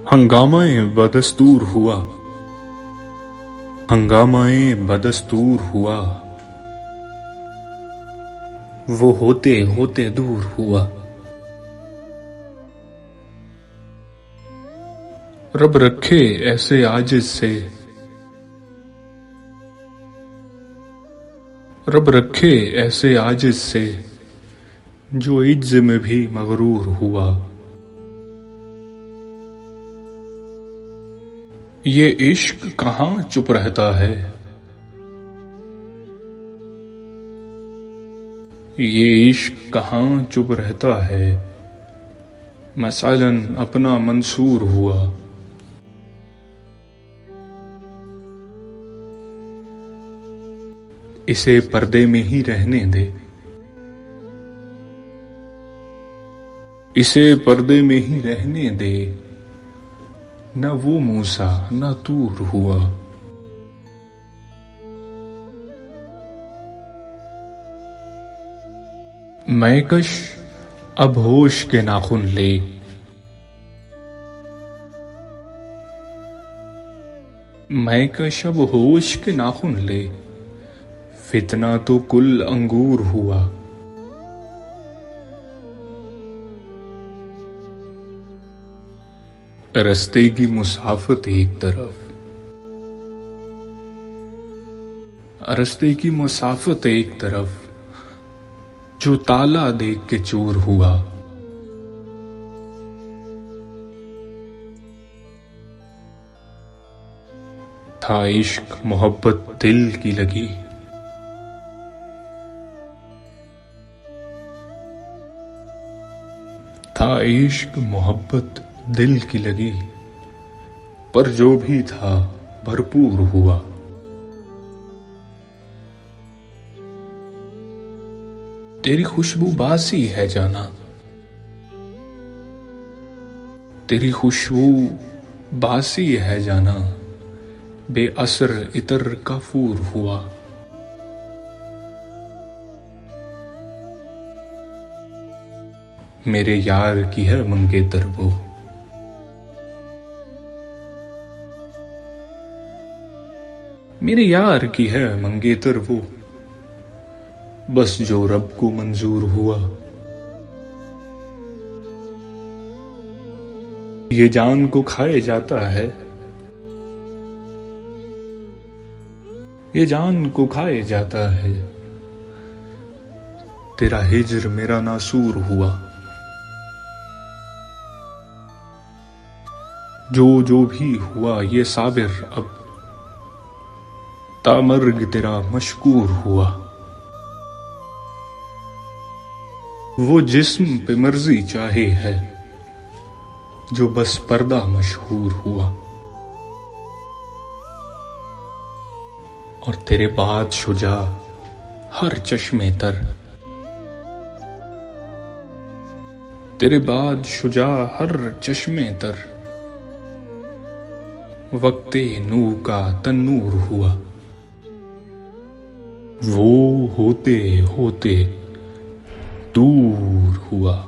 हंगामाए बदस्तूर हुआ, हंगामाए बदस्तूर हुआ, वो होते होते दूर हुआ। रब रखे ऐसे आजिज से, रब रखे ऐसे आजिज से, जो इज्ज में भी मगरूर हुआ। ये इश्क कहाँ चुप रहता है, ये इश्क कहाँ चुप रहता है, मसलन अपना मंसूर हुआ। इसे पर्दे में ही रहने दे, इसे पर्दे में ही रहने दे, न वो मूसा न तूर हुआ। मैकश अब होश के नाखून ले, मैकश अब होश के नाखून ले, फितना तो कुल अंगूर हुआ। रस्ते की मुसाफत एक तरफ, रस्ते की मुसाफत एक तरफ, जो ताला देख के चोर हुआ। था इश्क मोहब्बत दिल की लगी, था इश्क मोहब्बत दिल की लगी, पर जो भी था भरपूर हुआ। तेरी खुशबू बासी है जाना, तेरी खुशबू बासी है जाना, बेअसर इतर काफूर हुआ। मेरे यार की है मंगेतर वो, मेरे यार की है मंगेतर वो, बस जो रब को मंजूर हुआ। ये जान को खाए जाता है, ये जान को खाए जाता है, तेरा हिज्र मेरा नासूर हुआ। जो भी हुआ ये साबिर अब तामर्ग तेरा मशकूर हुआ। वो जिस्म पे मर्जी चाहे है, जो बस पर्दा मशहूर हुआ। और तेरे बाद शुजा हर चश्मे तर, तेरे बाद शुजा हर चश्मे तर, वक्ते नू का तन्नूर हुआ। वो होते होते दूर हुआ।